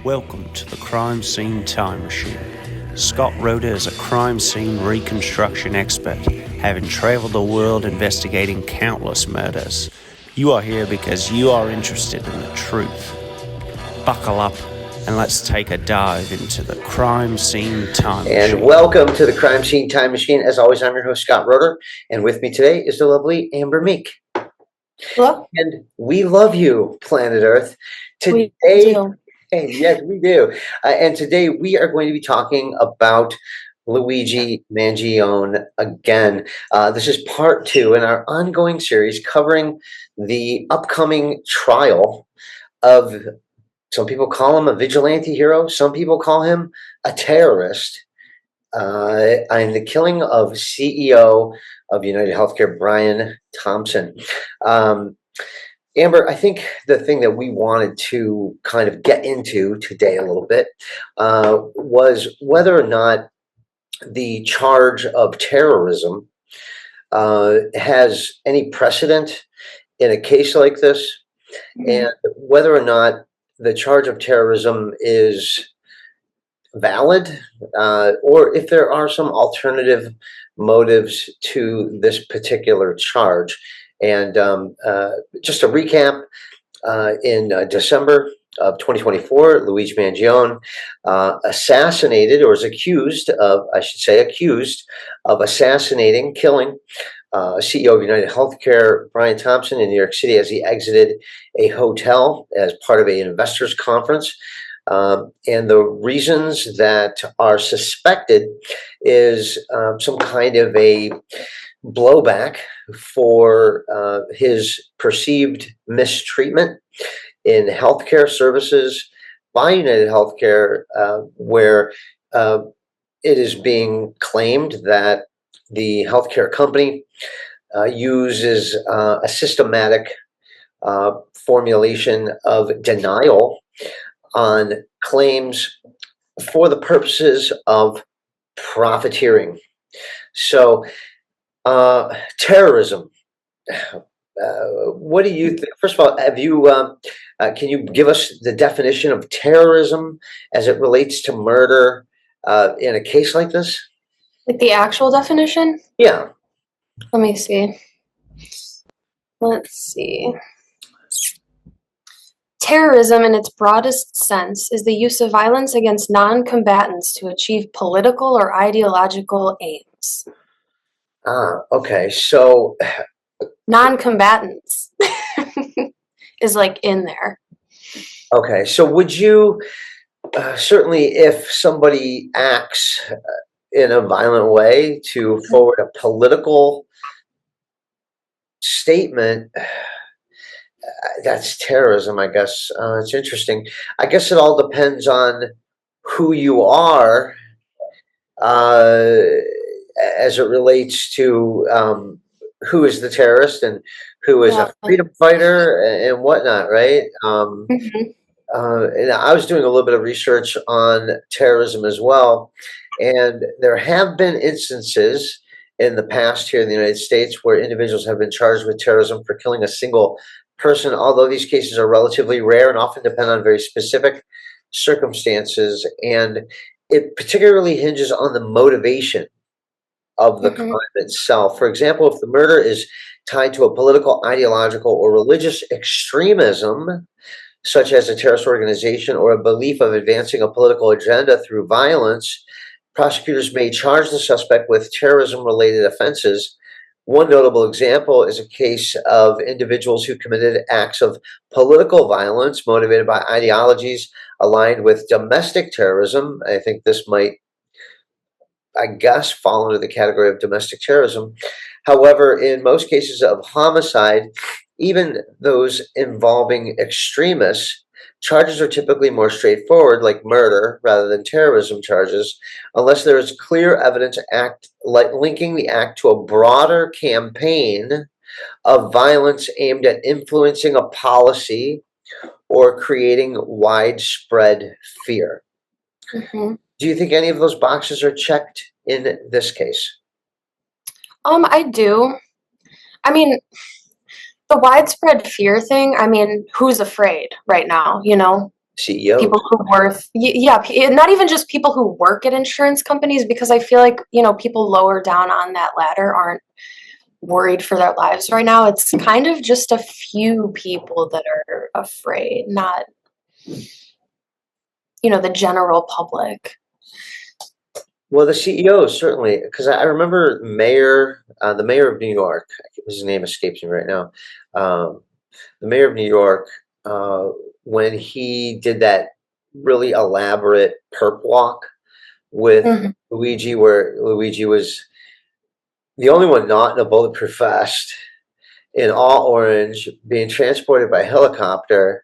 Welcome to the Crime Scene Time Machine. Scott Roeder is a crime scene reconstruction expert, having traveled the world investigating countless murders. You are here because you are interested in the truth. Buckle up and let's take a dive into the Crime Scene Time Machine. And welcome to the Crime Scene Time Machine. As always, I'm your host, Scott Roeder, and with me today is the lovely Amber Meek. Hello? And we love you, Planet Earth. We Today, do. yes, we do. And today we are going to be talking about Luigi Mangione again. This is part 2 in our ongoing series covering the upcoming trial of, some people call him a vigilante hero, some people call him a terrorist, and the killing of CEO of United Healthcare, Brian Thompson. Amber, I think the thing that we wanted to kind of get into today a little bit was whether or not the charge of terrorism has any precedent in a case like this, and whether or not the charge of terrorism is valid, or if there are some alternative motives to this particular charge. And just to recap, in December of 2024, Luigi Mangione assassinated, or is accused of, I should say, accused of assassinating, killing CEO of United Healthcare, Brian Thompson, in New York City as he exited a hotel as part of an investors conference. And the reasons that are suspected is some kind of a blowback for his perceived mistreatment in healthcare services by United Healthcare, where it is being claimed that the healthcare company uses a systematic formulation of denial on claims for the purposes of profiteering. So, terrorism. What do you think? First of all, have you? Can you give us the definition of terrorism as it relates to murder in a case like this? Like the actual definition? Yeah. Let me see. Let's see. Terrorism, in its broadest sense, is the use of violence against non-combatants to achieve political or ideological aims. Okay. So, Non-combatants is like in there. okay. So, would you certainly, if somebody acts in a violent way to forward a political statement, that's terrorism, I guess. It's interesting. I guess it all depends on who you are uh, as it relates to who is the terrorist and who is a freedom fighter and whatnot, right? And I was doing a little bit of research on terrorism as well, and there have been instances in the past here in the United States where individuals have been charged with terrorism for killing a single person, although these cases are relatively rare and often depend on very specific circumstances, and it particularly hinges on the motivation of the crime itself. For example, if the murder is tied to a political, ideological, or religious extremism, such as a terrorist organization or a belief of advancing a political agenda through violence, prosecutors may charge the suspect with terrorism-related offenses. One notable example is a case of individuals who committed acts of political violence motivated by ideologies aligned with domestic terrorism. I think this might, I guess, fall under the category of domestic terrorism. However, in most cases of homicide, even those involving extremists, charges are typically more straightforward, like murder, rather than terrorism charges, unless there is clear evidence linking the act to a broader campaign of violence aimed at influencing a policy or creating widespread fear. Do you think any of those boxes are checked in this case? I do. I mean, the widespread fear thing, I mean, who's afraid right now, you know? CEO. People who not even just people who work at insurance companies, because I feel like, people lower down on that ladder aren't worried for their lives right now. It's kind of just a few people that are afraid, not, the general public. Well, the CEO certainly, because I remember the mayor of New York, his name escapes me right now. The mayor of New York, when he did that really elaborate perp walk with Mhm. Luigi, where Luigi was the only one not in a bulletproof vest, in all orange, being transported by helicopter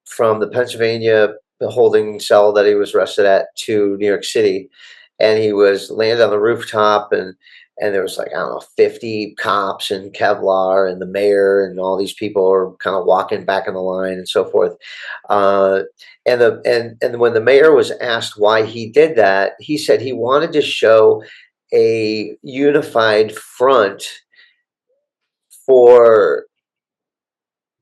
from the Pennsylvania holding cell that he was arrested at to New York City, and he was landed on the rooftop, and there was like, I don't know, 50 cops and Kevlar and the mayor and all these people are kind of walking back in the line and so forth. And when the mayor was asked why he did that, he said he wanted to show a unified front for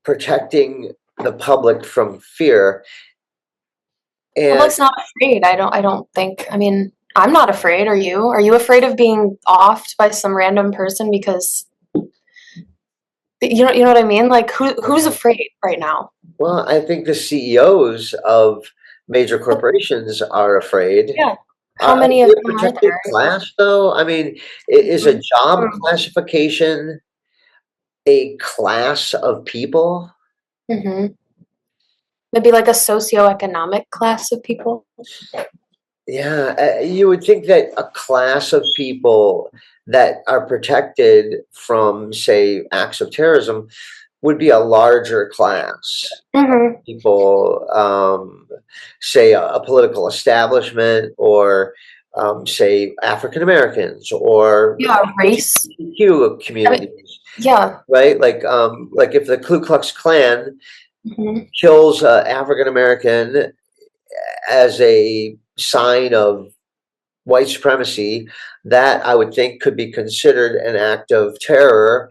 protecting the public from fear. And Public's not afraid. I don't think. I mean, I'm not afraid. Are you? Are you afraid of being offed by some random person because you know what I mean? Like who's afraid right now? well, I think the CEOs of major corporations are afraid. Yeah. How many Is of it a them are protected there? class, though? I mean, is a job classification a class of people? Mm-hmm. Maybe like a socioeconomic class of people. Yeah, you would think that a class of people that are protected from, say, acts of terrorism would be a larger class. Mm-hmm. People, say, a political establishment, or say, African Americans, or Yeah, race. LGBTQ I mean, communities, yeah. right? Like if the Ku Klux Klan Mm-hmm. kills African American as a sign of white supremacy, that I would think could be considered an act of terror,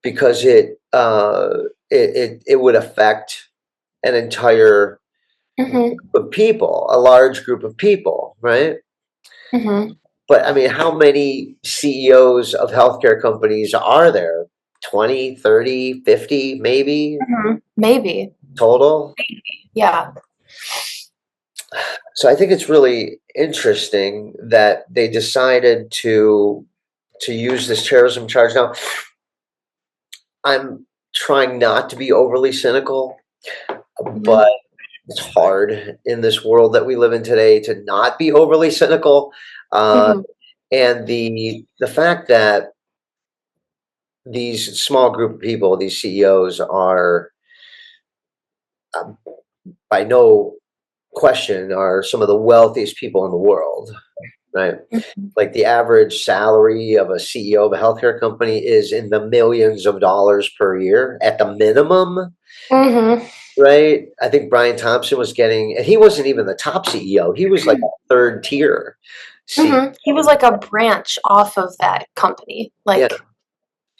because it would affect an entire Mm-hmm. group of people, a large group of people, right? Mm-hmm. But I mean, how many CEOs of healthcare companies are there? 20, 30, 50, maybe Mm-hmm. Maybe. total? Yeah. So I think it's really interesting that they decided to use this terrorism charge. Now, I'm trying not to be overly cynical, Mm-hmm. but it's hard in this world that we live in today to not be overly cynical. Uh, Mm-hmm. and the fact that these small group of people, these CEOs, are um, by no question are some of the wealthiest people in the world, right? Like the average salary of a CEO of a healthcare company is in the millions of dollars per year at the minimum, Mm-hmm. right? I think Brian Thompson was getting, and he wasn't even the top CEO. He was like a third tier CEO. Mm-hmm. He was like a branch off of that company. Yeah, Like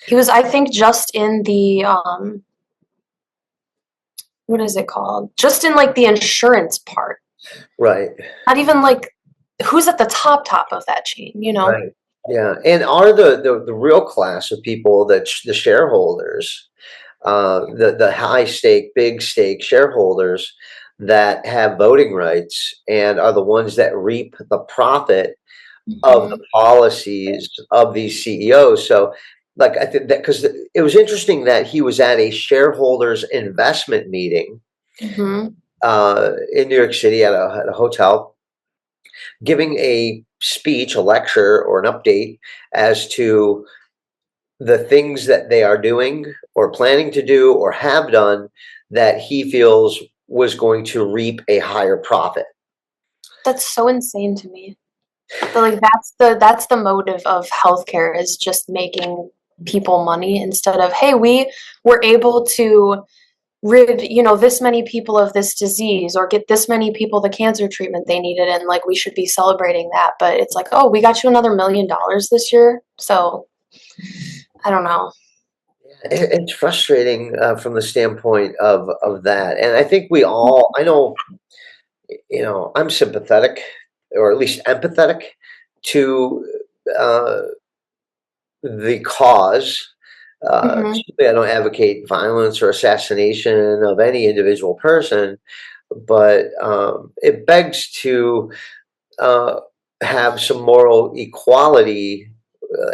he was, I think, just in the what is it called? Just in like the insurance part. right, Not even like who's at the top of that chain, you know? right. Yeah, and are the real class of people that the shareholders, the high stake, big stake shareholders that have voting rights and are the ones that reap the profit of the Mm-hmm. policies of these CEOs. So, like, I think that because it was interesting that he was at a shareholders investment meeting Mm-hmm. in New York City at a hotel, giving a speech, a lecture, or an update as to the things that they are doing or planning to do or have done that he feels was going to reap a higher profit. That's so insane to me. But like that's the motive of healthcare is just making people money instead of, hey, we were able to rid, this many people of this disease or get this many people the cancer treatment they needed, and like we should be celebrating that. But it's like, oh, we got you another $1 million this year. So I don't know. It's frustrating from the standpoint of that, and I think we all. I know, I'm sympathetic, or at least empathetic, to uh, the cause. Hmm. Certainly I don't advocate violence or assassination of any individual person, but it begs to uh, have some moral equality.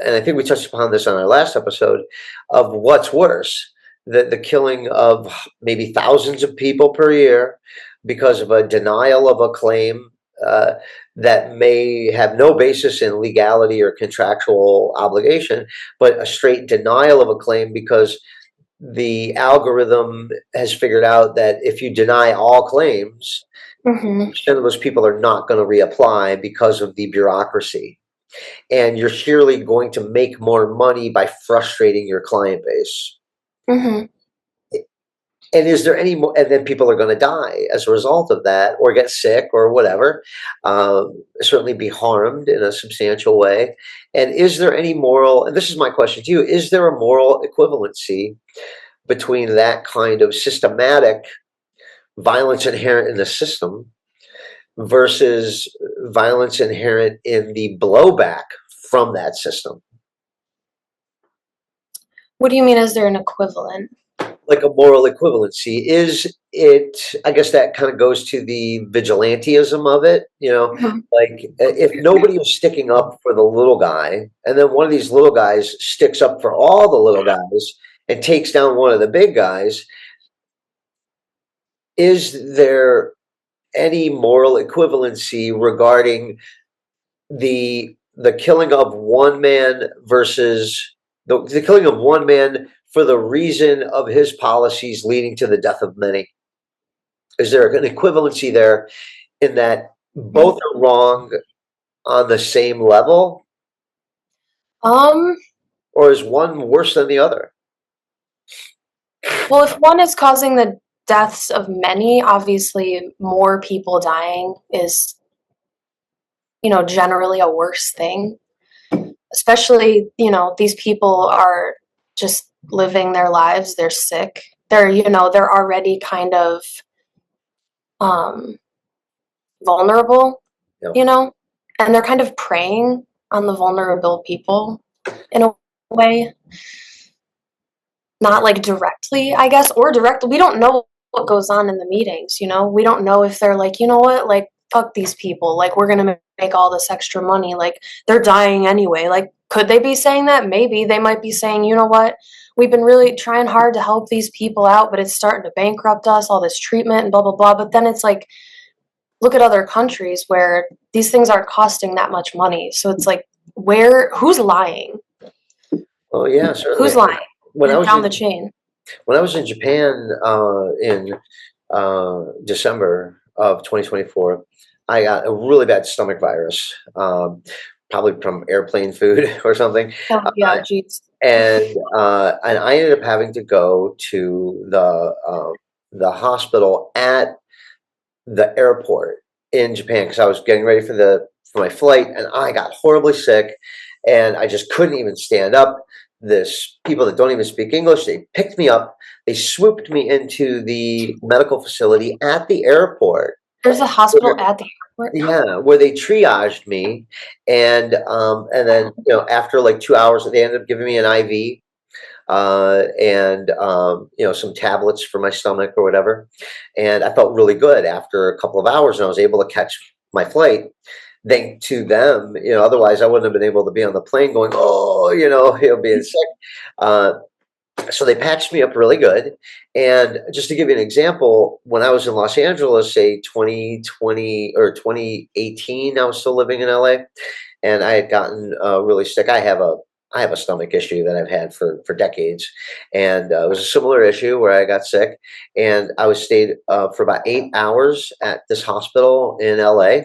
And I think we touched upon this on our last episode of what's worse, the killing of maybe thousands of people per year because of a denial of a claim uh, that may have no basis in legality or contractual obligation, but a straight denial of a claim because the algorithm has figured out that if you deny all claims, Hmm. of those people are not going to reapply because of the bureaucracy. And you're surely going to make more money by frustrating your client base. Hmm. And is there any more? And then people are going to die as a result of that, or get sick, or whatever. Certainly be harmed in a substantial way. And is there any moral? And this is my question to you: is there a moral equivalency between that kind of systematic violence inherent in the system versus violence inherent in the blowback from that system? What do you mean? Is there an equivalent? Like a moral equivalency, is it? I guess that kind of goes to the vigilantism of it, Mhm. like if nobody is sticking up for the little guy, and then one of these little guys sticks up for all the little guys and takes down one of the big guys, is there any moral equivalency regarding the killing of one man versus the killing of one man for the reason of his policies leading to the death of many? Is there an equivalency there in that both are wrong on the same level, Um, or is one worse than the other? well, if one is causing the deaths of many, obviously more people dying is, generally a worse thing. Especially, these people are just living their lives, they're sick. They're already kind of um vulnerable, You know, you know, and they're kind of preying on the vulnerable people in a way. Not like directly, I guess, or directly. We don't know what goes on in the meetings, We don't know if they're like, you know what, like, fuck these people. Like, we're going to make all this extra money. Like, they're dying anyway. Like, could they be saying that? Maybe. They might be saying, you know what, we've been really trying hard to help these people out, but it's starting to bankrupt us, all this treatment and blah, blah, blah. But then it's like, look at other countries where these things aren't costing that much money. So it's like, who's lying? oh yeah, certainly. Who's lying? When I was Down in the chain. Japan in December of 2024, I got a really bad stomach virus, probably from airplane food or something. Oh, yeah, geez. And I ended up having to go to the hospital at the airport in Japan because I was getting ready for my flight, and I got horribly sick, and I just couldn't even stand up. This people that don't even speak English, they picked me up, they swooped me into the medical facility at the airport. There's a hospital at the airport. Yeah, where they triaged me, and then after like 2 hours, they ended up giving me an IV, and some tablets for my stomach or whatever, and I felt really good after a couple of hours, and I was able to catch my flight. Thank to them, otherwise I wouldn't have been able to be on the plane going, oh, being sick. Uh, so they patched me up really good. And just to give you an example, when I was in Los Angeles, say 2020 or 2018, I was still living in LA, and I had gotten really sick. I have a stomach issue that I've had for decades, and it was a similar issue where I got sick, and I was stayed for about 8 hours at this hospital in LA.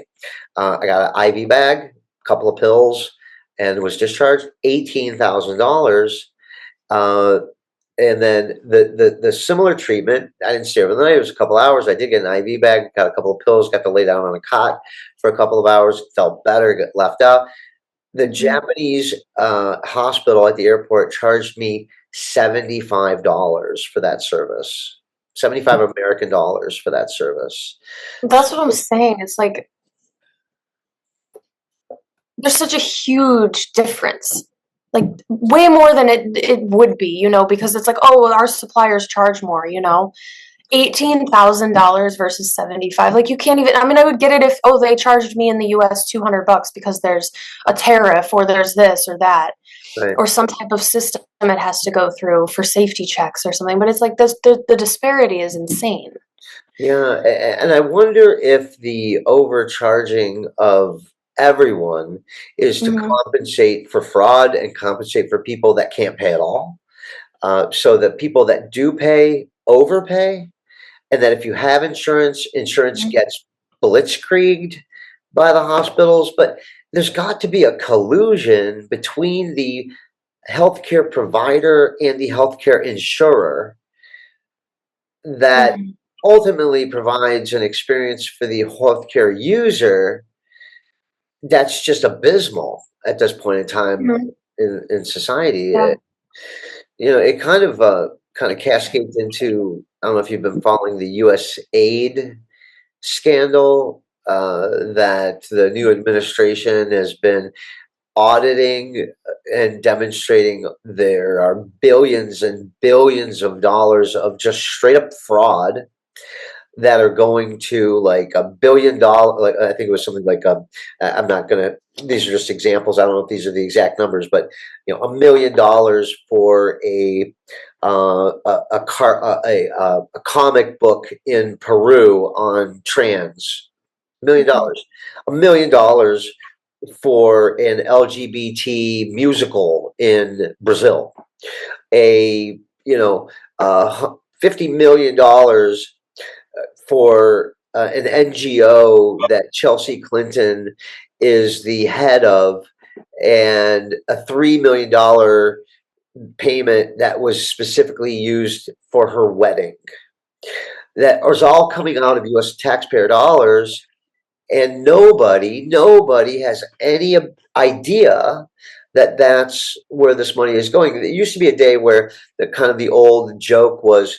I got an IV bag, a couple of pills, and was discharged. $18,000. Uh, and then the similar treatment, I didn't stay overnight. It was a couple hours. I did get an IV bag, got a couple of pills, got to lay down on a cot for a couple of hours, felt better, got left out. The Japanese hospital at the airport charged me $75 for that service. 75 American dollars for that service. That's what I'm saying. It's like there's such a huge difference. Like way more than it would be, you know, because it's like, oh, well, our suppliers charge more, you know. $18,000 versus 75. Like you can't even, I mean, I would get it if, oh, they charged me in the US $200 because there's a tariff or there's this or that. Right. Or some type of system it has to go through for safety checks or something. But it's like this, the disparity is insane. Yeah, and I wonder if the overcharging of everyone is to Mhm. compensate for fraud and compensate for people that can't pay at all. So that people that do pay overpay, and that if you have insurance, insurance Mhm. gets blitzkrieged by the hospitals. But there's got to be a collusion between the healthcare provider and the healthcare insurer that Mhm. ultimately provides an experience for the healthcare user that's just abysmal at this point in time Mhm. in society. Yeah. It kind of cascades into, I don't know if you've been following the U.S. aid scandal, that the new administration has been auditing and demonstrating there are billions and billions of dollars of just straight up fraud that are going to like $1 billion. Like I think it was something like I'm not gonna. These are just examples. I don't know if these are the exact numbers, but $1 million for a comic book in Peru on trans. $1 million. $1 million for an LGBT musical in Brazil. A $50 million for an NGO that Chelsea Clinton is the head of, and a $3 million payment that was specifically used for her wedding. That was all coming out of U.S. taxpayer dollars, and nobody has any idea that that's where this money is going. It used to be a day where the old joke was,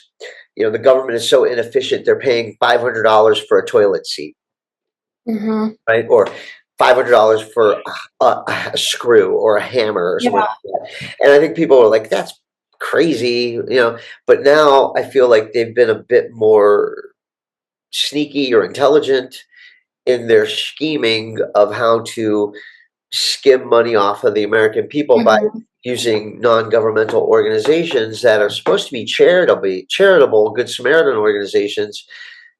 the government is so inefficient, they're paying $500 for a toilet seat, Mhm. right? Or $500 for a screw or a hammer or something Yeah. like that. And I think people are like, that's crazy, but now I feel like they've been a bit more sneaky or intelligent in their scheming of how to skim money off of the American people by Mhm. using non-governmental organizations that are supposed to be charitable, Good Samaritan organizations,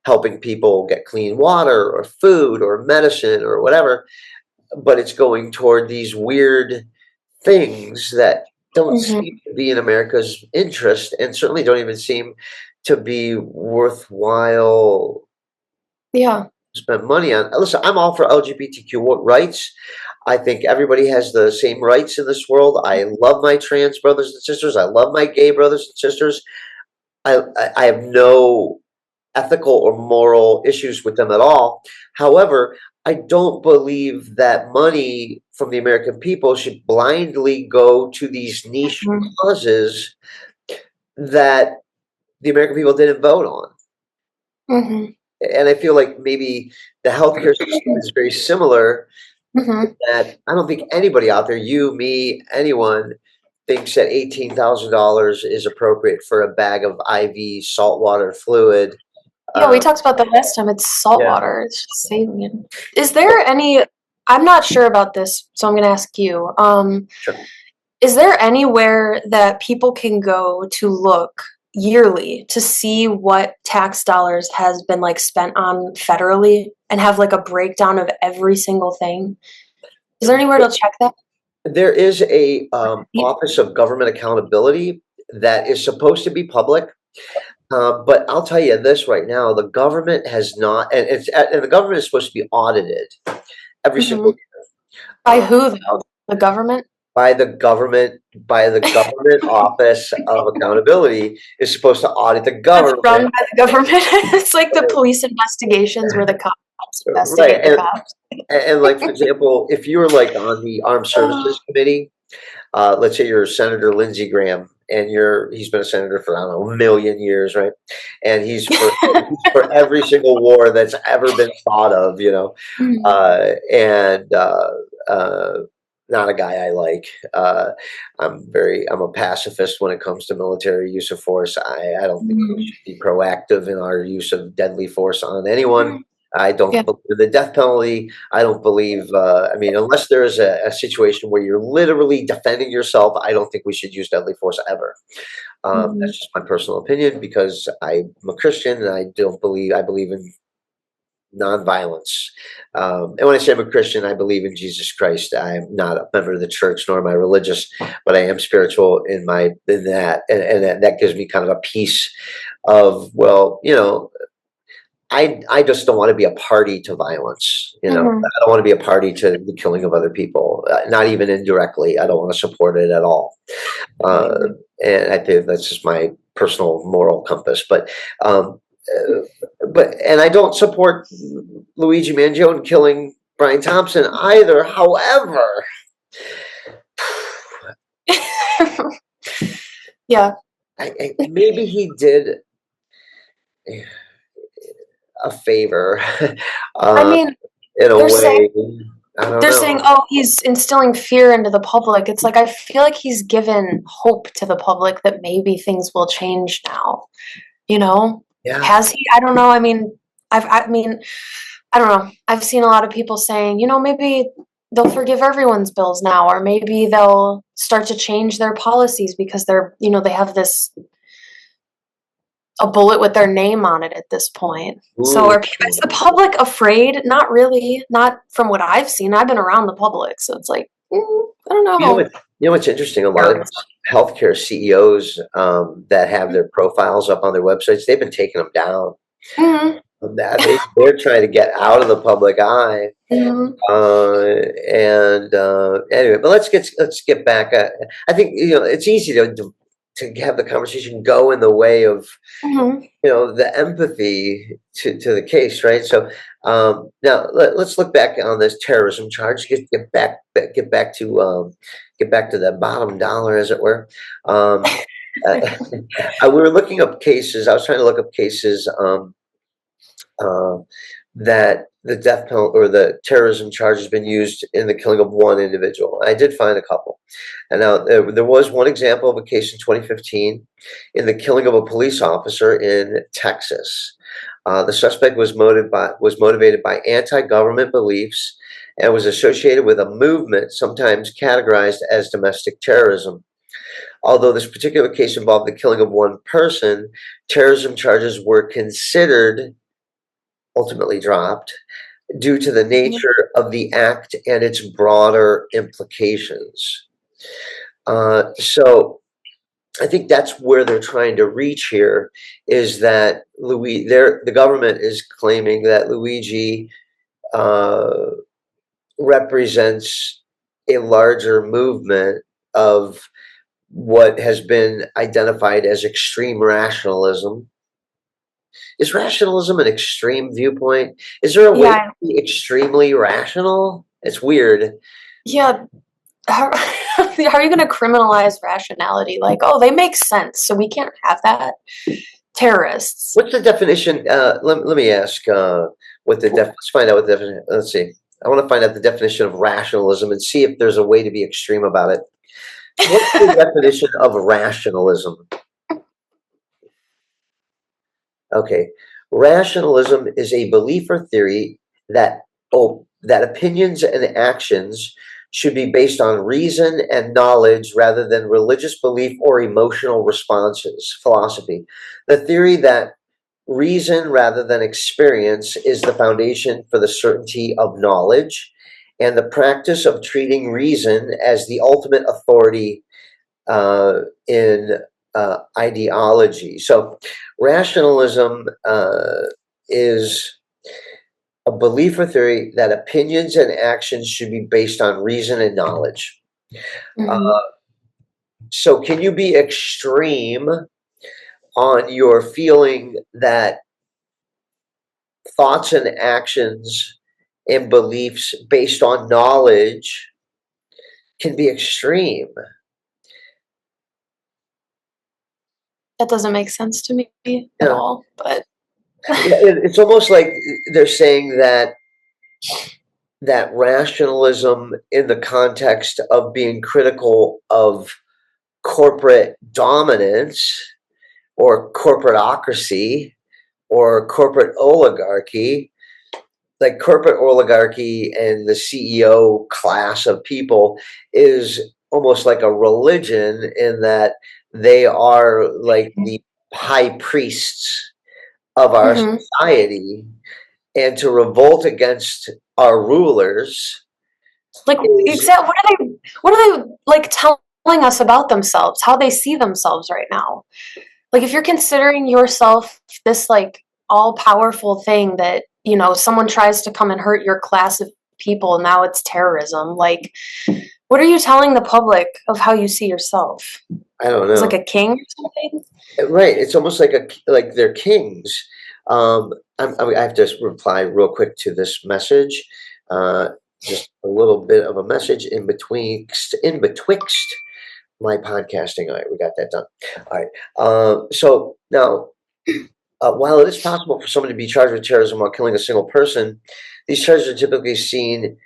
helping people get clean water or food or medicine or whatever. But it's going toward these weird things that don't Mhm. seem to be in America's interest, and certainly don't even seem to be worthwhile Yeah. spend money on. Listen, I'm all for LGBTQ rights. I think everybody has the same rights in this world. I love my trans brothers and sisters. I love my gay brothers and sisters. I have no ethical or moral issues with them at all. However, I don't believe that money from the American people should blindly go to these niche Mhm. causes that the American people didn't vote on. Mhm. And I feel like maybe the healthcare system is very similar. Mhm. That I don't think anybody out there, you, me, anyone, thinks that $18,000 is appropriate for a bag of IV saltwater fluid. Yeah, we Uh, talked about that last time. It's salt yeah, water. It's just saline. Is there any? I'm not sure about this, so I'm gonna ask you. sure. Is there anywhere that people can go to look yearly to see what tax dollars has been like spent on federally and have like a breakdown of every single thing? Is there anywhere to check that? There is a Office of Government Accountability that is supposed to be public. But I'll tell you this right now: the government has not, and the government is supposed to be audited every single Mhm. year. By Uh, who though? The government? by the government office of accountability is supposed to audit the That's government. run by the government. It's like the police investigations where the cops investigate right. the cops. And like, for example, if you're like on the Armed Services Committee, let's say you're Senator Lindsey Graham, and he's been a senator for, I don't know, a million years, right? And he's for every single war that's ever been thought of, Mhm. and not a guy I like. I'm a pacifist when it comes to military use of force. I don't think we Mhm. should be proactive in our use of deadly force on anyone. I Yeah. don't believe in the death penalty. I don't believe, I mean, unless there is a situation where you're literally defending yourself, I don't think we should use deadly force ever. Mhm. That's just my personal opinion, because I'm a Christian and I believe in nonviolence. And when I say I'm a Christian, I believe in Jesus Christ. I'm not a member of the church, nor am I religious, but I am spiritual in that, and that gives me kind of a piece of, well, I just don't want to be a party to violence. I Mhm. don't want to be a party to the killing of other people, not even indirectly. I don't want to support it at all. Uh, and I think that's just my personal moral compass. Um, and I don't support Luigi Mangione killing Brian Thompson either. However, Yeah. maybe he did a favor, I uh, mean, in a they're saying way. I don't they're saying, know. "Oh, he's instilling fear into the public." It's like I feel like he's given hope to the public that maybe things will change now. You know? Yeah. Has he? I don't know. I mean, I don't know. I've seen a lot of people saying, maybe they'll forgive everyone's bills now, or maybe they'll start to change their policies because they have a bullet with their name on it at this point. So Ooh. is the public afraid? Not really. Not from what I've seen. I've been around the public, so it's like, I don't You know know. what? You know what's interesting? A lot of these healthcare CEOs, that have their profiles up on their websites, they've been taking them down. Mhm. They're trying to get out of the public eye. Mhm. And anyway, but let's get back. I think it's easy to have the conversation go in the way of Mhm. the empathy to the case, right? So now let's look back on this terrorism charge. Get back to the bottom dollar, as it were. Um, we were looking up cases. I was trying to look up cases. Uh, that the death penalty or the terrorism charge has been used in the killing of one individual. I did find a couple. And now there was one example of a case in 2015 in the killing of a police officer in Texas. The suspect was motivated by anti-government beliefs and was associated with a movement sometimes categorized as domestic terrorism. Although this particular case involved the killing of one person, terrorism charges were considered ultimately dropped due to the nature of the act and its broader implications. So I think that's where they're trying to reach here, is that the government is claiming that Luigi uh, represents a larger movement of what has been identified as extreme rationalism. Is rationalism an extreme viewpoint? Is there a way to Yeah. be extremely rational? It's weird. Yeah. How, how are you going to criminalize rationality? Like, oh, they make sense, so we can't have that. Terrorists. What's the definition? Let me ask. Let's find out what the definition. Let's see. I want to find out the definition of rationalism and see if there's a way to be extreme about it. What's the definition of rationalism? Okay, rationalism is a belief or theory that that opinions and actions should be based on reason and knowledge rather than religious belief or emotional responses. Philosophy, the theory that reason rather than experience is the foundation for the certainty of knowledge, and the practice of treating reason as the ultimate authority in ideology. So, rationalism is a belief or theory that opinions and actions should be based on reason and knowledge. Uh, Mhm. so, can you be extreme on your feeling that thoughts and actions and beliefs based on knowledge can be extreme. That doesn't make sense to me at all, but It's almost like they're saying that rationalism in the context of being critical of corporate dominance or corporatocracy or corporate oligarchy, like corporate oligarchy and the CEO class of people is almost like a religion in that they are like the high priests of our society, and to revolt against our rulers, like, what are they like telling us about themselves, how they see themselves right now? Like, if you're considering yourself this like all-powerful thing that, you know, someone tries to come and hurt your class of people, now it's terrorism. Like, what are you telling the public of how you see yourself? I don't know. It's like a king or something? Right. It's almost like like they're kings. I have to reply real quick to this message. Just a little bit of a message in betwixt my podcasting. All right, we got that done. All right. So now, while it is possible for someone to be charged with terrorism while killing a single person, these charges are typically seen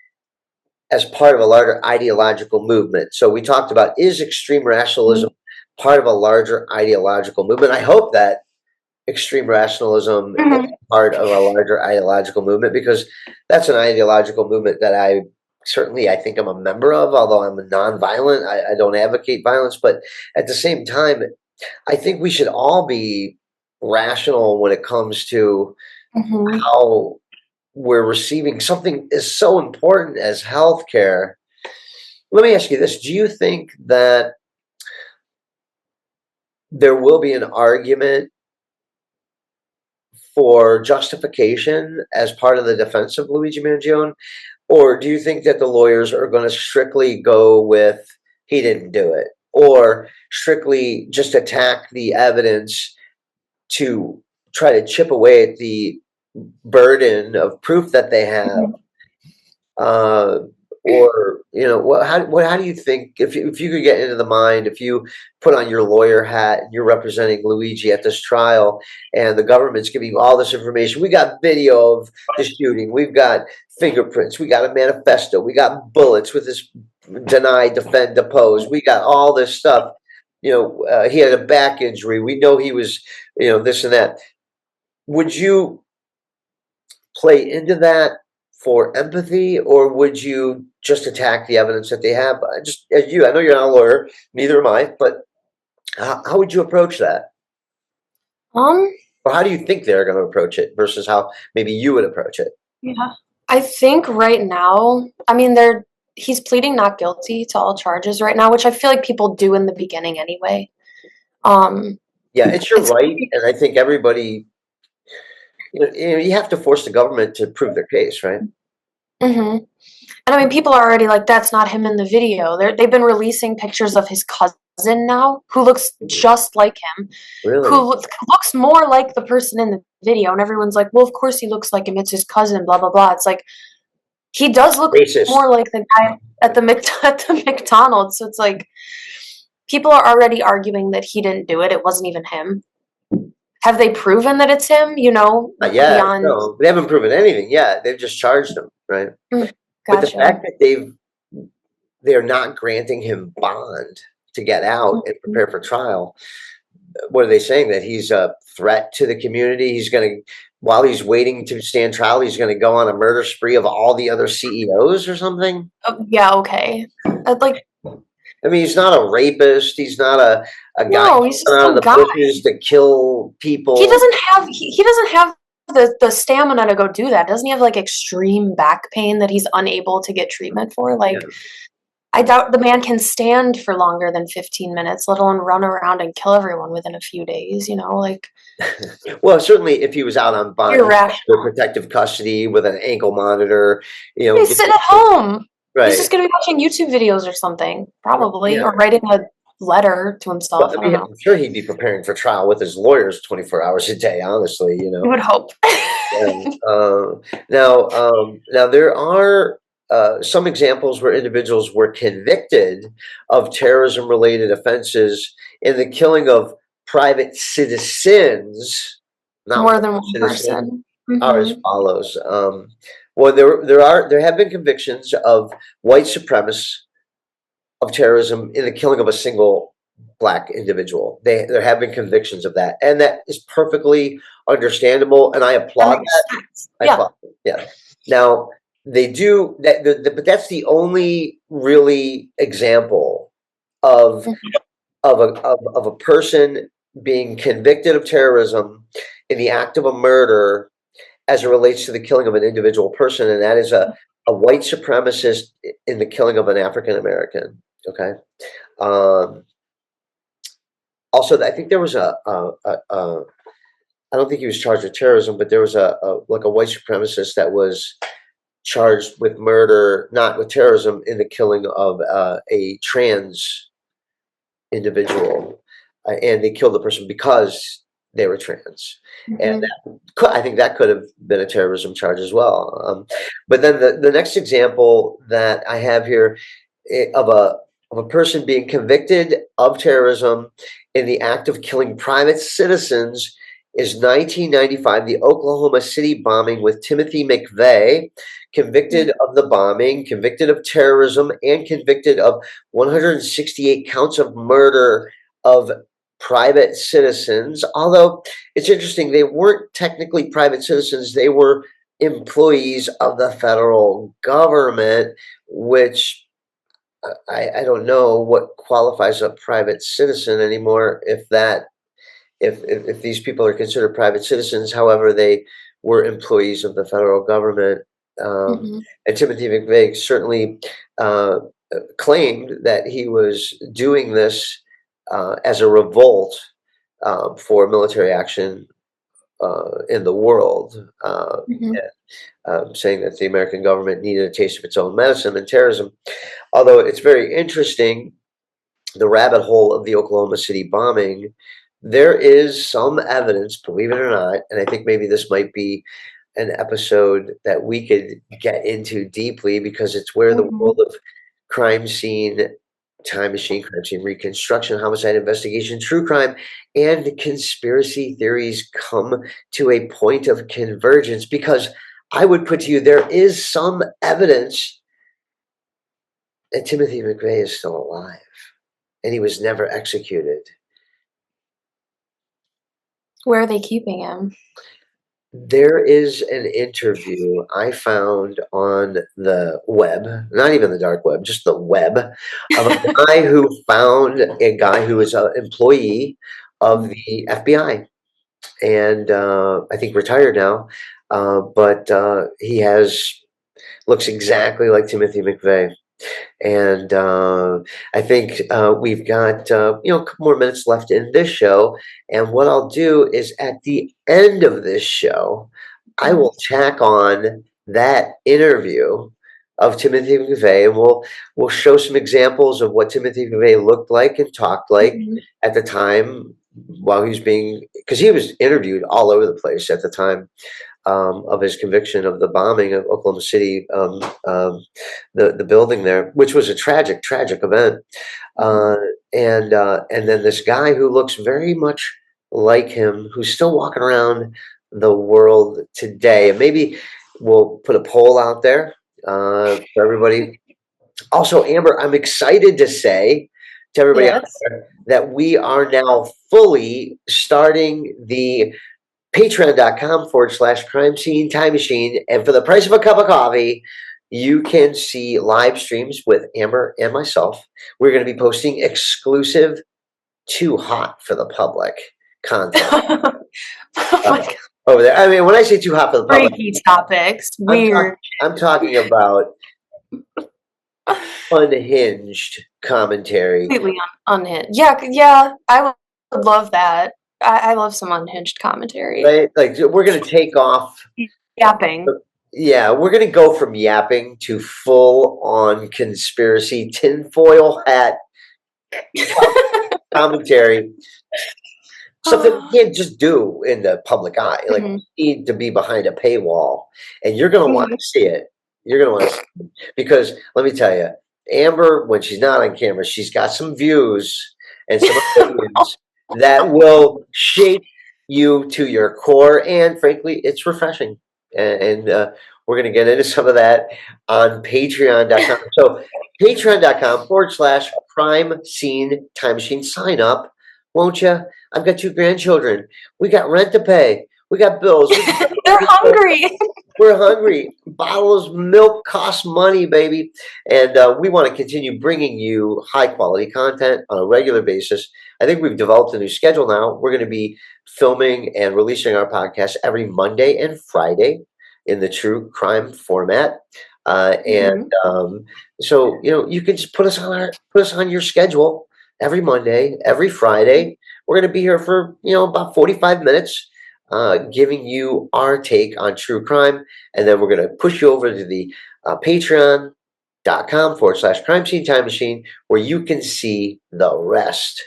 as part of a larger ideological movement. So we talked about, is extreme rationalism part of a larger ideological movement? I hope that extreme rationalism is part of a larger ideological movement, because that's an ideological movement that I think I'm a member of, although I'm a nonviolent. I don't advocate violence, but at the same time, I think we should all be rational when it comes to how we're receiving something as so important as healthcare. Let me ask you this. Do you think that there will be an argument for justification as part of the defense of Luigi Mangione? Or do you think that the lawyers are going to strictly go with he didn't do it, or strictly just attack the evidence to try to chip away at the burden of proof that they have? Or, you know, how do you think, if you could get into the mind, if you put on your lawyer hat and you're representing Luigi at this trial and the government's giving you all this information, we got video of the shooting, we've got fingerprints, we got a manifesto, we got bullets with this deny, defend, depose, we got all this stuff, you know, he had a back injury, we know he was, you know, this and that. Would you play into that for empathy, or would you just attack the evidence that they have? Just as you, I know you're not a lawyer, neither am I, but how would you approach that? Or how do you think they're going to approach it versus how maybe you would approach it? Yeah, I think right now, I mean, he's pleading not guilty to all charges right now, which I feel like people do in the beginning anyway. Yeah, it's your right, and I think everybody, you know, you have to force the government to prove their case, right? And I mean, people are already like, that's not him in the video. They've been releasing pictures of his cousin now, who looks just like him, Really? who looks more like the person in the video, and everyone's like, well, of course he looks like him, it's his cousin, blah blah blah. It's like, he does look Racist. more like the guy at the McDonald's. So it's like, people are already arguing that he didn't do it, it wasn't even him. Have they proven that it's him? You know, yeah, no, they haven't proven anything. Yeah, they've just charged him, right? Gotcha. But the fact that they're not granting him bond to get out and prepare for trial. What are they saying? That he's a threat to the community? He's going to, while he's waiting to stand trial, he's going to go on a murder spree of all the other CEOs or something? Yeah, okay. Like, I mean, he's not a rapist. He's not a guy no, he's just out of the guy. bushes to kill people. He doesn't have the stamina to go do that. Doesn't he have like extreme back pain that he's unable to get treatment for? Like, yeah. I doubt the man can stand for longer than 15 minutes, let alone run around and kill everyone within a few days, you know, like. Well, certainly if he was out on bond for protective custody with an ankle monitor, you know. He's sitting at home. Right. He's just going to be watching YouTube videos or something, probably, or writing a letter to himself. Well, I don't know. I'm sure he'd be preparing for trial with his lawyers 24 hours a day, honestly, you You know. would hope. Now there are some examples where individuals were convicted of terrorism-related offenses in the killing of private citizens, not More than one citizens, person. are as Mhm. follows. Well, there have been convictions of white supremacists of terrorism in the killing of a single black individual. There have been convictions of that, and that is perfectly understandable, and I That applaud makes that. sense. I Yeah. applaud it, yeah. Now, they do that, but that's the only really example of Mhm. of a person being convicted of terrorism in the act of a murder as it relates to the killing of an individual person, and that is a white supremacist in the killing of an African American. Okay. Um, Also, I think there was I don't think he was charged with terrorism, but there was a like a white supremacist that was charged with murder, not with terrorism, in the killing of a trans individual, and they killed the person because they were trans, and Mhm. I think that could have been a terrorism charge as well. But then the next example that I have here of a person being convicted of terrorism in the act of killing private citizens is 1995, the Oklahoma City bombing with Timothy McVeigh, convicted of the bombing, convicted of terrorism, and convicted of 168 counts of murder of private citizens. Although it's interesting, they weren't technically private citizens, they were employees of the federal government, which I don't know what qualifies a private citizen anymore. If these people are considered private citizens, however, they were employees of the federal government. Um, Mhm. and Timothy McVeigh certainly uh, claimed that he was doing this as a revolt for military action in the world, Mhm. saying that the American government needed a taste of its own medicine and terrorism. Although it's very interesting, the rabbit hole of the Oklahoma City bombing, there is some evidence, believe it or not, and I think maybe this might be an episode that we could get into deeply because it's where the Mhm. world of crime scene, crime scene reconstruction, homicide investigation, true crime, and conspiracy theories come to a point of convergence. Because I would put to you, there is some evidence that Timothy McVeigh is still alive and he was never executed. Where are they keeping him? There is an interview I found on the web, not even the dark web, just the web, of a guy who found a guy who was an employee of the FBI and I think retired now, but he looks exactly like Timothy McVeigh. And I think we've got a couple more minutes left in this show. And what I'll do is at the end of this show, I Mhm. will tack on that interview of Timothy McVeigh, and we'll show some examples of what Timothy McVeigh looked like and talked like Mhm. at the time while he was because he was interviewed all over the place at the time of his conviction of the bombing of Oklahoma City, the building there, which was a tragic event. Mhm. Uh, and then this guy who looks very much like him, who's still walking around the world today. And maybe we'll put a poll out there for everybody. Also, Amber, I'm excited to say to everybody out Yes. there that we are now fully starting the patreon.com/crime scene time machine. And for the price of a cup of coffee, you can see live streams with Amber and myself. We're going to be posting exclusive, too hot for the public content Oh uh, my god. over there. I mean, when I say too hot for the public, Freaky topics. I'm, talk- Weird. I'm talking about unhinged commentary, Completely unhinged. Yeah, yeah. Would love that. I love some unhinged commentary. right? Like, we're going to take off. Yapping. Yeah, we're going to go from yapping to full on conspiracy tinfoil hat commentary, stuff that you can't just do in the public eye. Like, Mhm. you need to be behind a paywall, and you're going to want Mhm. to see it. You're going to want to see it. Because let me tell you, Amber, when she's not on camera, she's got some views and some opinions that will shape you to your core. And frankly, it's refreshing. And we're going to get into some of that on patreon.com. So patreon.com/crime scene time machine. Sign up, won't you? I've got 2 grandchildren. We got rent to pay. We got bills. They're hungry. We're hungry. A bottle of milk costs money, baby. And we want to continue bringing you high quality content on a regular basis. I think we've developed a new schedule now. We're going to be filming and releasing our podcast every Monday and Friday in the true crime format. So you can just put us on your schedule every Monday, every Friday. We're going to be here for about 45 minutes, giving you our take on true crime, and then we're going to push you over to the patreon.com/crime scene time machine, where you can see the rest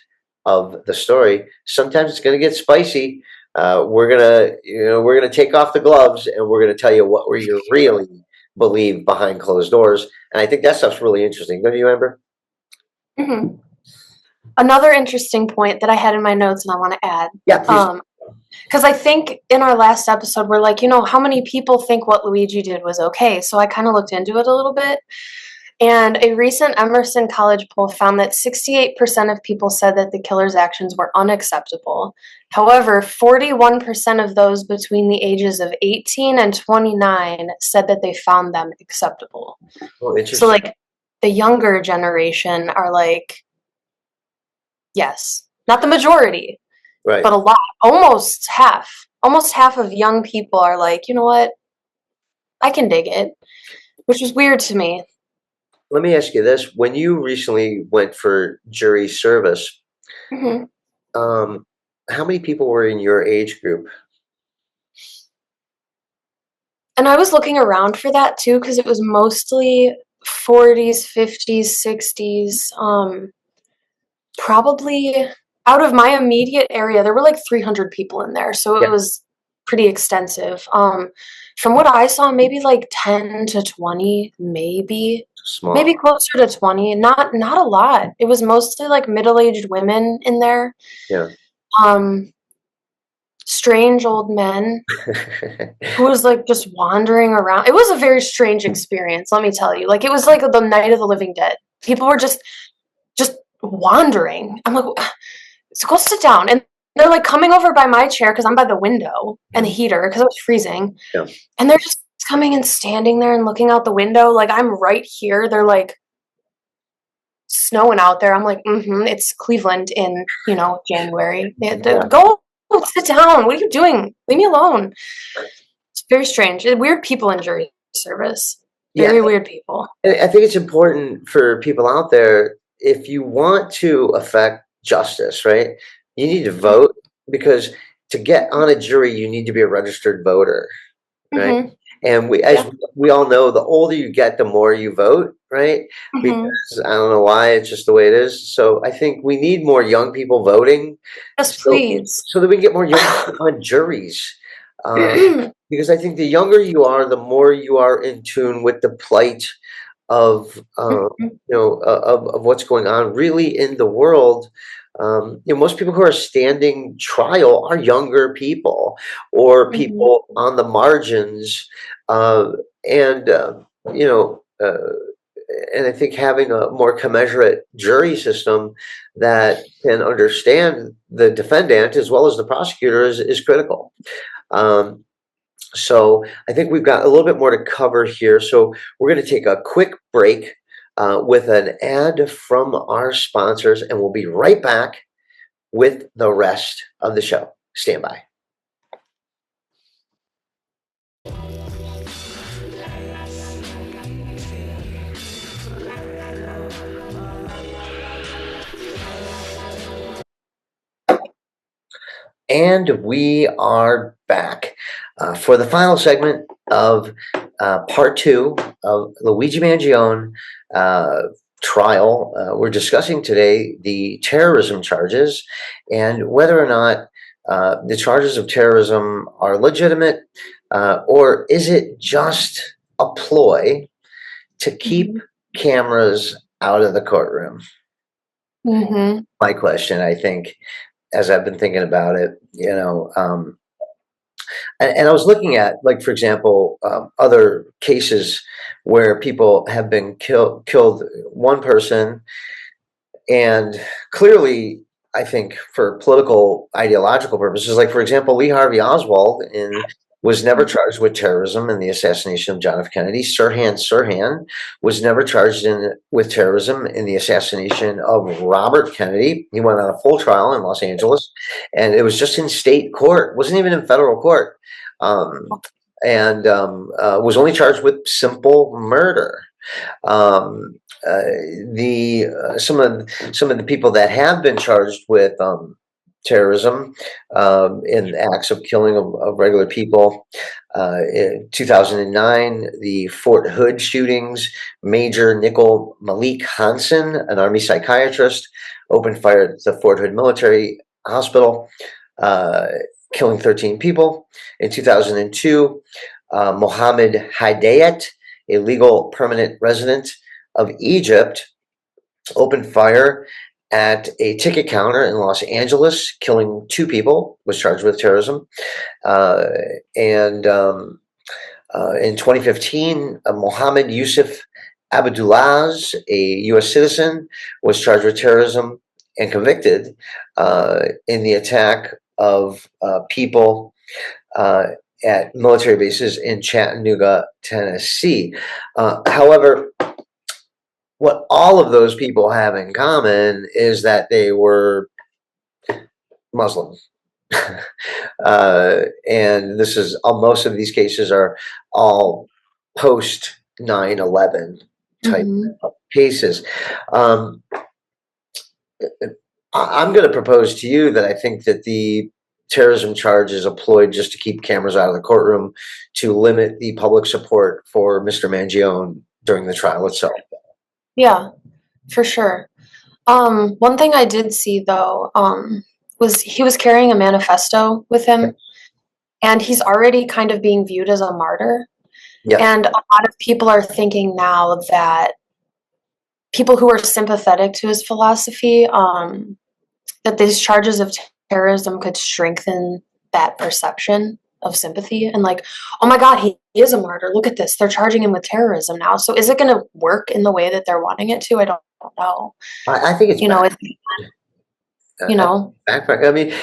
of the story. Sometimes it's going to get spicy. We're gonna take off the gloves, and we're going to tell you what we really believe behind closed doors. And I think that stuff's really interesting, don't you, Amber? Mhm. Another interesting point that I had in my notes and I want to add. Yeah, please. Because I think in our last episode, we're like, how many people think what Luigi did was okay? So I kind of looked into it a little bit. And a recent Emerson College poll found that 68% of people said that the killer's actions were unacceptable. However, 41% of those between the ages of 18 and 29 said that they found them acceptable. Oh, interesting. So, like, the younger generation are like, yes, not the majority, Right. but a lot, almost half of young people are like, you know what, I can dig it, which is weird to me. Let me ask you this. When you recently went for jury service, Mhm. how many people were in your age group? And I was looking around for that too, because it was mostly 40s, 50s, 60s. Probably out of my immediate area, there were like 300 people in there, so it Yeah. was pretty extensive. From what I saw, maybe like 10 to 20, maybe Small. closer to 20. Not a lot. It was mostly like middle-aged women in there. Yeah. Strange old men who was like just wandering around. It was a very strange experience, let me tell you. Like, it was like the night of the living dead. People were just wandering. I'm like, so go sit down. And they're like coming over by my chair because I'm by the window and the heater because it was freezing. Yeah. And they're just coming and standing there and looking out the window. Like, I'm right here. They're like snowing out there. I'm like, it's Cleveland in, January. Go sit down. What are you doing? Leave me alone. It's very strange. Weird people in jury service. Very weird people. I think it's important for people out there, if you want to affect justice, right, you need to vote, because to get on a jury, you need to be a registered voter, right? Mhm. And we all know, the older you get, the more you vote, right? Mhm. Because I don't know why, it's just the way it is. So I think we need more young people voting. Yes, please. So that we can get more young people on juries. Because I think the younger you are, the more you are in tune with the plight of of what's going on really in the world. Most people who are standing trial are younger people, or people on the margins, and I think having a more commensurate jury system that can understand the defendant as well as the prosecutor is critical. So I think we've got a little bit more to cover here. So we're going to take a quick break with an ad from our sponsors, and we'll be right back with the rest of the show. Stand by. And we are back for the final segment of part 2 of Luigi Mangione, trial. We're discussing today the terrorism charges and whether or not the charges of terrorism are legitimate, or is it just a ploy to keep cameras out of the courtroom? Mm-hmm. My question, I think, as I've been thinking about it, and I was looking at, like, for example, other cases where people have been killed one person, and clearly, I think for political ideological purposes, like, for example, Lee Harvey Oswald was never charged with terrorism in the assassination of John F. Kennedy. Sirhan Sirhan was never charged with terrorism in the assassination of Robert Kennedy. He went on a full trial in Los Angeles, and it was just in state court. It wasn't even in federal court, and was only charged with simple murder. Some of the people that have been charged with terrorism in acts of killing of regular people. In 2009, the Fort Hood shootings, Major Nicole Malik Hansen, an Army psychiatrist, opened fire at the Fort Hood Military Hospital, killing 13 people. In 2002, Mohammed Hidayat, a legal permanent resident of Egypt, opened fire at a ticket counter in Los Angeles, killing 2 people, was charged with terrorism. And in 2015, Mohammed Yusuf Abdullahs, a U.S. citizen, was charged with terrorism and convicted in the attack of people at military bases in Chattanooga, Tennessee. However, what all of those people have in common is that they were Muslim. And this is most of these cases are all post 9/11 type cases. I'm going to propose to you that I think that the terrorism charge is a ploy just to keep cameras out of the courtroom to limit the public support for Mr. Mangione during the trial itself. Yeah, for sure. One thing I did see though, was he was carrying a manifesto with him, and he's already kind of being viewed as a martyr. Yeah. And a lot of people are thinking now that people who are sympathetic to his philosophy, that these charges of terrorism could strengthen that perception of sympathy, and like, oh my God, he is a martyr. Look at this. They're charging him with terrorism now. So is it going to work in the way that they're wanting it to? I don't know. I think it's, backtrack. I mean,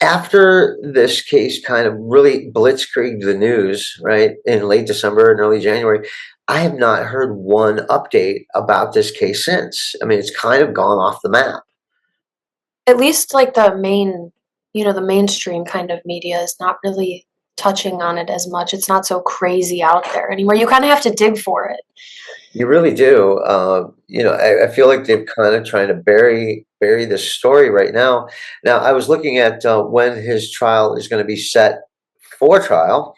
after this case kind of really blitzkrieged the news, right, in late December and early January, I have not heard one update about this case since. I mean, it's kind of gone off the map. At least like the mainstream kind of media is not really touching on it as much. It's not so crazy out there anymore. You kind of have to dig for it. You really do. I feel like they're kind of trying to bury this story right now. Now, I was looking at when his trial is going to be set for trial.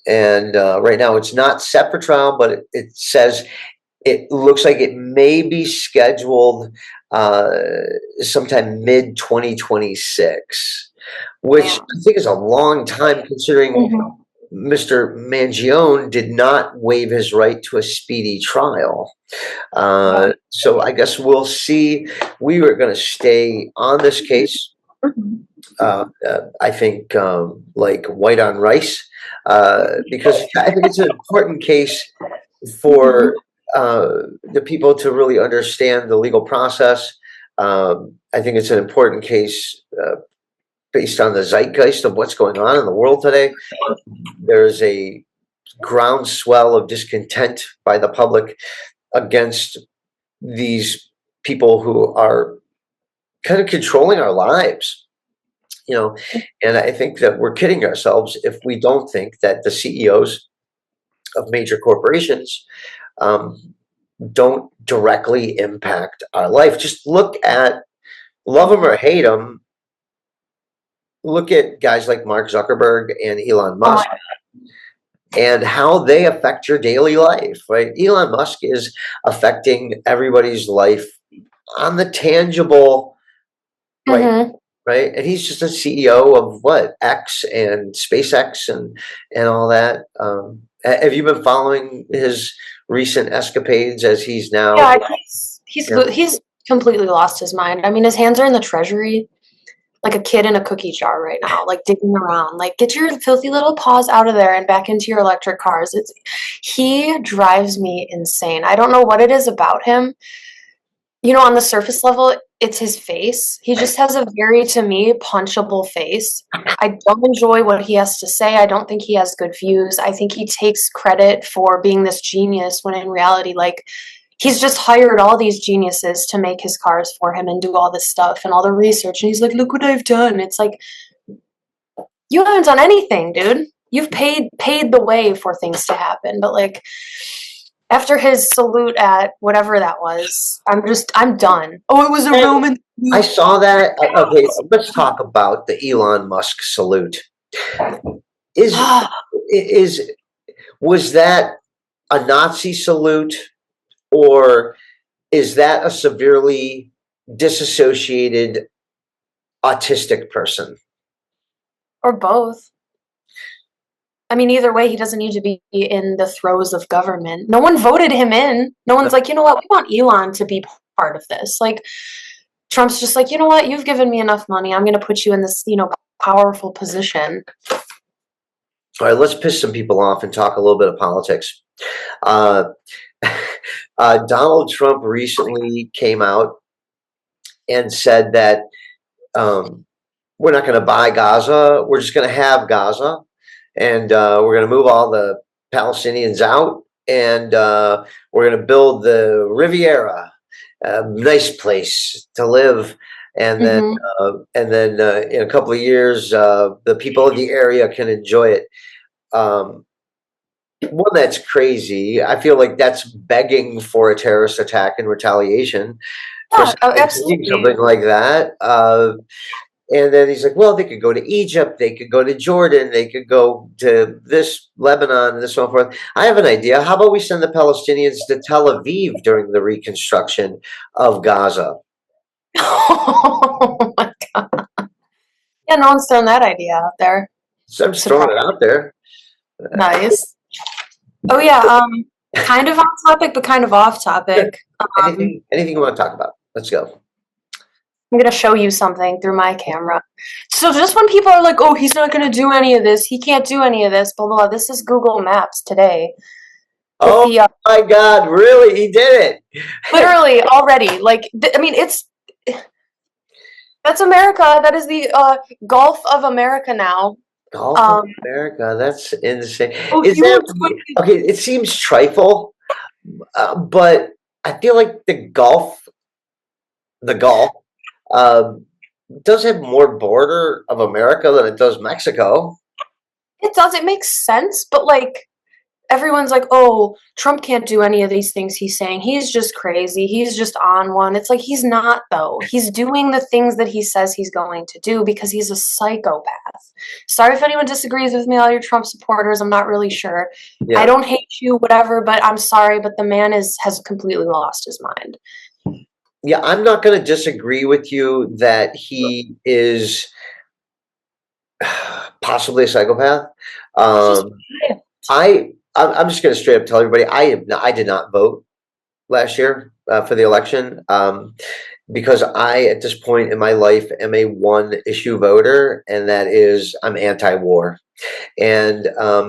And right now it's not set for trial, but it says it looks like it may be scheduled sometime mid 2026, which I think is a long time considering Mr. Mangione did not waive his right to a speedy trial. So I guess we'll see. We are going to stay on this case. I think like white on rice, because I think it's an important case for the people to really understand the legal process. I think it's an important case based on the zeitgeist of what's going on in the world today. There's a groundswell of discontent by the public against these people who are kind of controlling our lives, and I think that we're kidding ourselves if we don't think that the CEOs of major corporations don't directly impact our life. Just look at, love them or hate them, look at guys like Mark Zuckerberg and Elon Musk. and how they affect your daily life, right? Elon Musk is affecting everybody's life on the tangible, right? Mm-hmm. Right? And he's just a CEO of what, X and SpaceX and all that. Have you been following his recent escapades as he's now? Yeah, Yeah. he's completely lost his mind. I mean, his hands are in the treasury like a kid in a cookie jar right now, like digging around. Like, get your filthy little paws out of there and back into your electric cars. He drives me insane. I don't know what it is about him. You know, on the surface level, it's his face. He just has a very, to me, punchable face. I don't enjoy what he has to say. I don't think he has good views. I think he takes credit for being this genius when in reality, like, he's just hired all these geniuses to make his cars for him and do all this stuff and all the research. And he's like, look what I've done. It's like, you haven't done anything, dude. You've paid the way for things to happen. But like, after his salute at whatever that was, I'm done. Oh, it was a Roman. I saw that. Okay, let's talk about the Elon Musk salute. Was that a Nazi salute, or is that a severely disassociated autistic person? Or both. I mean, either way, he doesn't need to be in the throes of government. No one voted him in. No one's like, you know what, we want Elon to be part of this. Like, Trump's just like, you know what, you've given me enough money. I'm going to put you in this, powerful position. All right, let's piss some people off and talk a little bit of politics. Donald Trump recently came out and said that we're not going to buy Gaza. We're just going to have Gaza. And we're going to move all the Palestinians out, and we're going to build the Riviera, a nice place to live. And then, in a couple of years, the people of the area can enjoy it. One, that's crazy. I feel like that's begging for a terrorist attack in retaliation. Yeah, absolutely. Something like that. And then he's like, well, they could go to Egypt, they could go to Jordan, they could go to this Lebanon, and so forth. I have an idea. How about we send the Palestinians to Tel Aviv during the reconstruction of Gaza? Oh my God. Yeah, no one's thrown that idea out there. So I'm just throwing it out there. Nice. Oh yeah, kind of on topic, but kind of off topic. Anything you want to talk about? Let's go. I'm going to show you something through my camera. So just when people are like, oh, he's not going to do any of this, he can't do any of this, blah, blah, blah. This is Google Maps today. Oh my God, really? He did it. Literally already. Like, I mean, that's America. That is the Gulf of America now. Gulf of America. That's insane. Okay, it seems trifle, but I feel like the Gulf does have more border of America than it does Mexico. It does. It makes sense, but like everyone's like, oh, Trump can't do any of these things he's saying. He's just crazy. He's just on one. It's like he's not, though. He's doing the things that he says he's going to do because he's a psychopath. Sorry if anyone disagrees with me, all your Trump supporters. I'm not really sure. Yeah. I don't hate you, whatever, but I'm sorry, but the man has completely lost his mind. Yeah, I'm not going to disagree with you that he is possibly a psychopath. I'm just going to straight up tell everybody I did not vote last year for the election because I, at this point in my life, am a one-issue voter, and that is I'm anti-war. And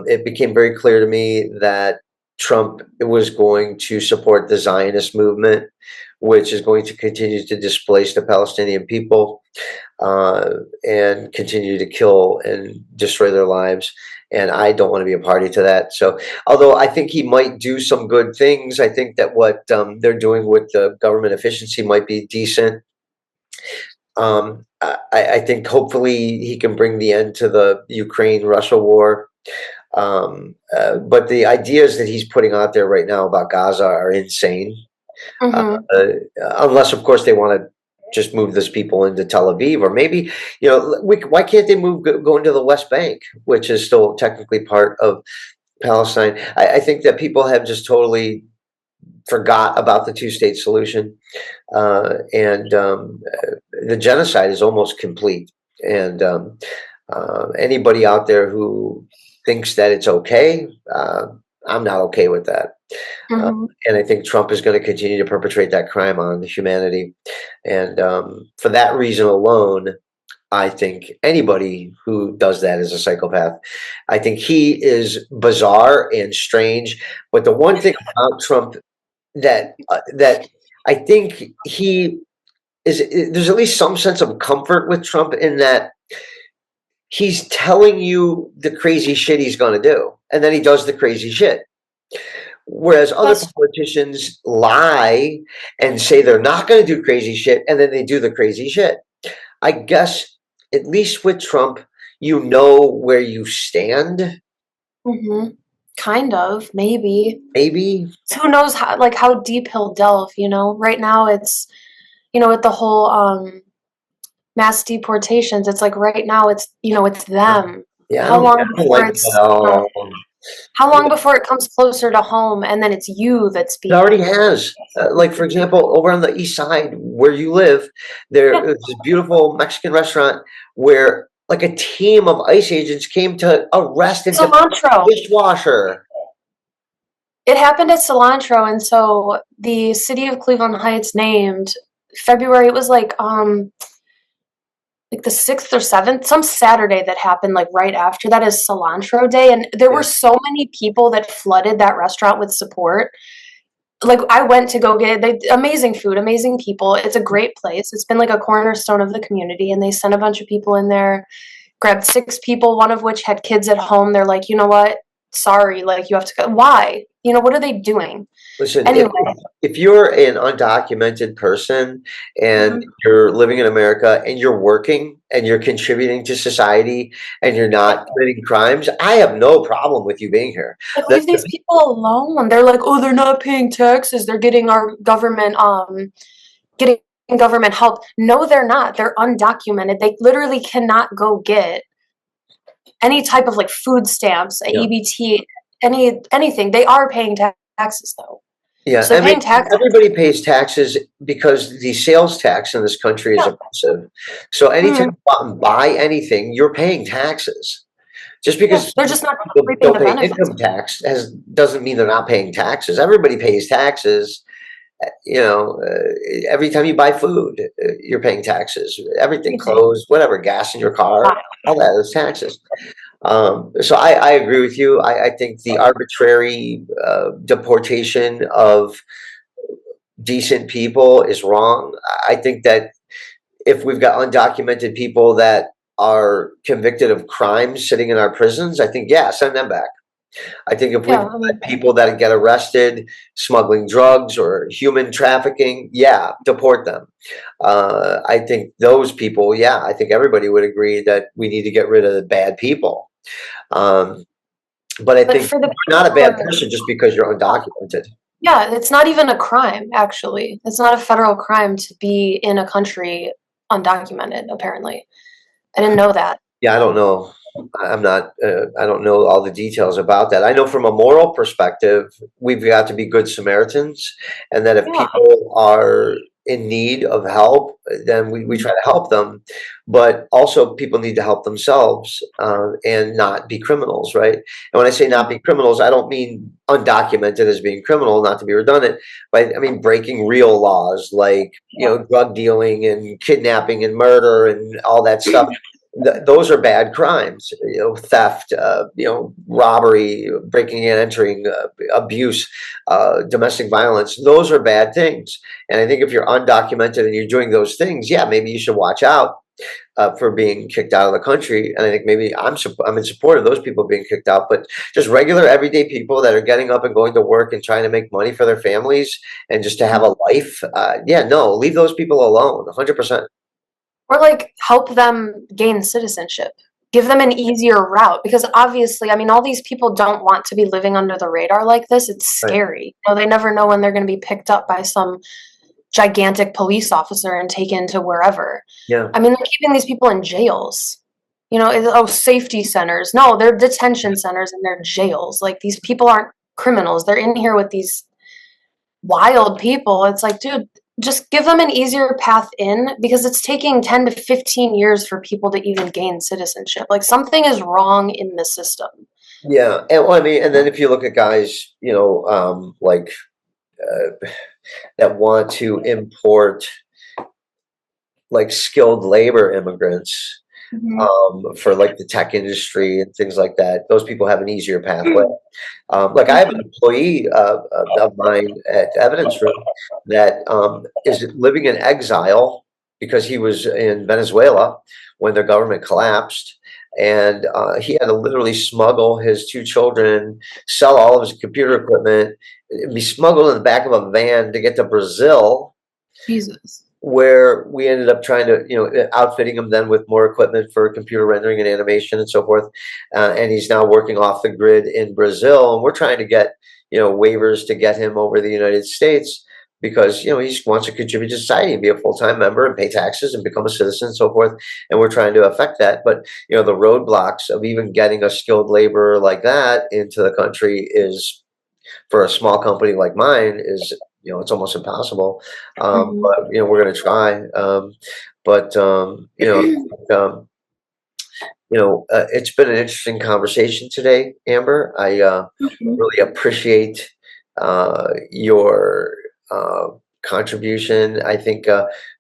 it became very clear to me that Trump was going to support the Zionist movement, which is going to continue to displace the Palestinian people and continue to kill and destroy their lives. And I don't want to be a party to that. So although I think he might do some good things, I think that what they're doing with the government efficiency might be decent. I think hopefully he can bring the end to the Ukraine-Russia war. But the ideas that he's putting out there right now about Gaza are insane. Unless, of course, they want to just move those people into Tel Aviv, or maybe, why can't they go into the West Bank, which is still technically part of Palestine. I think that people have just totally forgot about the two-state solution, and the genocide is almost complete. And anybody out there who thinks that it's okay, I'm not okay with that. Hmm. And I think Trump is going to continue to perpetrate that crime on humanity. And for that reason alone, I think anybody who does that is a psychopath. I think he is bizarre and strange. But the one thing about Trump that I think he is, there's at least some sense of comfort with Trump in that he's telling you the crazy shit he's going to do, and then he does the crazy shit. Whereas other That's politicians lie and say they're not going to do crazy shit, and then they do the crazy shit. I guess at least with Trump, you know where you stand. hmm kind of, maybe. Maybe. Who knows how deep he'll delve, you know? Right now it's, with the whole mass deportations, it's like right now it's, it's them. Yeah, How long I don't before like that it's, at all. how long before it comes closer to home and then it's you that's It already being. has. Like, for example, over on the east side where you live, Yeah, there is this beautiful Mexican restaurant where like a team of ICE agents came to arrest and deport cilantro. a dishwasher. It happened at Cilantro, and so the city of Cleveland Heights named February. It was like the 6th or 7th, some Saturday that happened like right after that is Cilantro Day, and there Yeah. were so many people that flooded that restaurant with support. Like I went to go get amazing food, amazing people. It's a great place. It's been like a cornerstone of the community, and they sent a bunch of people in there, grabbed 6 people, one of which had kids at home. They're like, you know what? Sorry, like you have to go. Why? What are they doing? Listen, Anyway. if you're an undocumented person and Mhm. you're living in America and you're working and you're contributing to society and you're not committing crimes, I have no problem with you being here. Like, The, leave these people alone. They're like, "Oh, they're not paying taxes. They're getting our government, getting government help." No, they're not. They're undocumented. They literally cannot go get any type of like food stamps, a yeah. EBT, anything. They are paying taxes though. Yeah, So they're paying taxes. everybody pays taxes because the sales tax in this country is Yeah. oppressive. So anytime Mhm. you go out and buy anything, you're paying taxes. Just Yeah. because They're just not people reaping don't the pay benefits. income tax doesn't mean they're not paying taxes. Everybody pays taxes. Every time you buy food, you're paying taxes. Everything, Everything. clothes, whatever, gas in your car, Wow. all that is taxes. So I agree with you. I think the arbitrary deportation of decent people is wrong. I think that if we've got undocumented people that are convicted of crimes sitting in our prisons, I think, yeah, send them back. I think if we've Yeah, I mean, got people that get arrested smuggling drugs or human trafficking, yeah, deport them. I think those people, yeah, I think everybody would agree that we need to get rid of the bad people. Um, but I but think for the you're not a people who bad are, person just because you're undocumented. yeah, it's not even a crime, actually. It's not a federal crime to be in a country undocumented, apparently. I didn't know that. Yeah, I don't know. I'm not, I don't know all the details about that. I know from a moral perspective, we've got to be good Samaritans, and that if Yeah. people are in need of help, then we try to help them. But also, people need to help themselves and not be criminals, right? And when I say not be criminals, I don't mean undocumented as being criminal, not to be redundant, but I mean breaking real laws like, drug dealing and kidnapping and murder and all that stuff. Those are bad crimes, theft, robbery, breaking and entering, abuse, domestic violence. Those are bad things. And I think if you're undocumented and you're doing those things, yeah, maybe you should watch out for being kicked out of the country. And I think maybe I'm in support of those people being kicked out, but just regular everyday people that are getting up and going to work and trying to make money for their families and just to have a life. Yeah, no, leave those people alone, 100%. Or like help them gain citizenship. Give them an easier route because obviously, I mean, all these people don't want to be living under the radar like this. It's Right. scary. They never know when they're going to be picked up by some gigantic police officer and taken to wherever. Yeah. I mean, they're keeping these people in jails. Safety centers. No, they're detention centers and they're jails. Like, these people aren't criminals. They're in here with these wild people. It's like, dude, just give them an easier path in, because it's taking 10 to 15 years for people to even gain citizenship. Like, something is wrong in the system. Yeah, and well, I mean, and then if you look at guys, like that want to import like skilled labor immigrants for like the tech industry and things like that, those people have an easier pathway. Like, I have an employee of mine at Evidence Room that is living in exile because he was in Venezuela when their government collapsed. And he had to literally smuggle his 2 children, sell all of his computer equipment, be smuggled in the back of a van to get to Brazil. Jesus. Where we ended up trying to, outfitting him then with more equipment for computer rendering and animation and so forth. And he's now working off the grid in Brazil. And we're trying to get, waivers to get him over the United States because, he wants to contribute to society and be a full-time member and pay taxes and become a citizen and so forth. And we're trying to affect that. But, the roadblocks of even getting a skilled laborer like that into the country is, for a small company like mine, is, it's almost impossible. But, we're going to try. It's been an interesting conversation today, Amber. I really appreciate your contribution. I think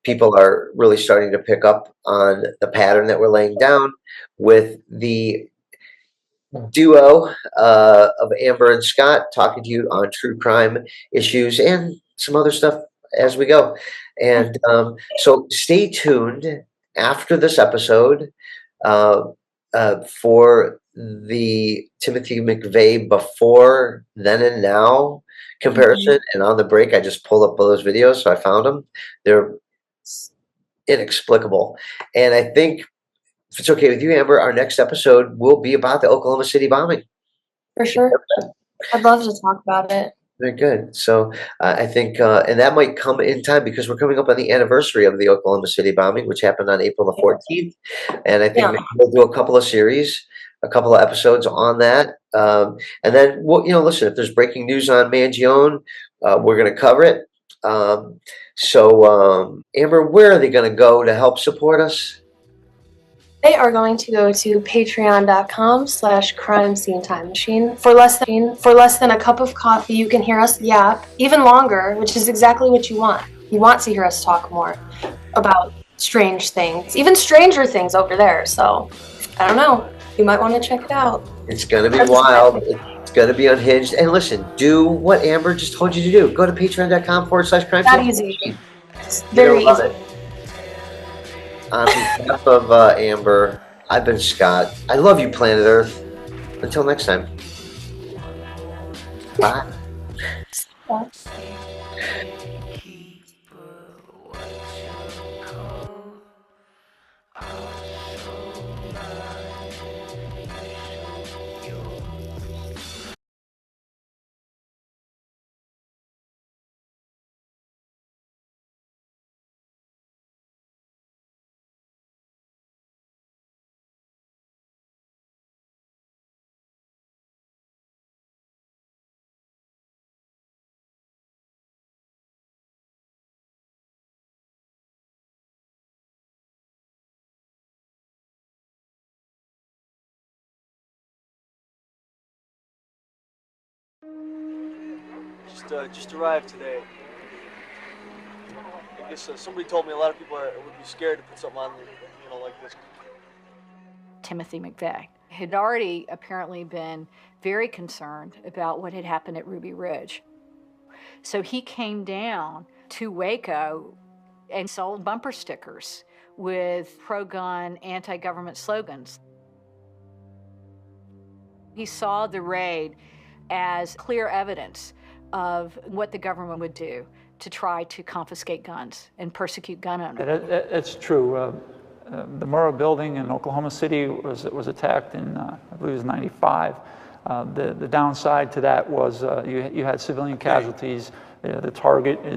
people are really starting to pick up on the pattern that we're laying down with the duo of Amber and Scott talking to you on true crime issues and some other stuff as we go. And so stay tuned after this episode for the Timothy McVeigh before, then, and now comparison. And on the break, I just pulled up all those videos, so I found them. They're inexplicable. And I think, if it's okay with you, Amber, our next episode will be about the Oklahoma City bombing. For sure. I'd love to talk about it. Very good. So I think, and that might come in time because we're coming up on the anniversary of the Oklahoma City bombing, which happened on April the 14th. And I think we'll do a couple of episodes on that. And then, listen, if there's breaking news on Mangione, we're going to cover it. So Amber, where are they going to go to help support us? They are going to go to patreon.com/crime scene time machine. For less than a cup of coffee, you can hear us yap even longer, which is exactly what you want. You want to hear us talk more about strange things, even stranger things over there. So, I don't know. You might want to check it out. It's going to be wild. It's going to be unhinged. And listen, do what Amber just told you to do. Go to patreon.com/crime. That easy. It's very easy. On behalf of Amber, I've been Scott. I love you, Planet Earth. Until next time. Bye. Just arrived today. I guess somebody told me a lot of people would be scared to put something on, like this. Timothy McVeigh had already apparently been very concerned about what had happened at Ruby Ridge. So he came down to Waco and sold bumper stickers with pro-gun, anti-government slogans. He saw the raid as clear evidence of what the government would do to try to confiscate guns and persecute gun owners. It's true. The Murrah building in Oklahoma City was attacked in, I believe it was 95. The downside to that was you had civilian casualties. The target is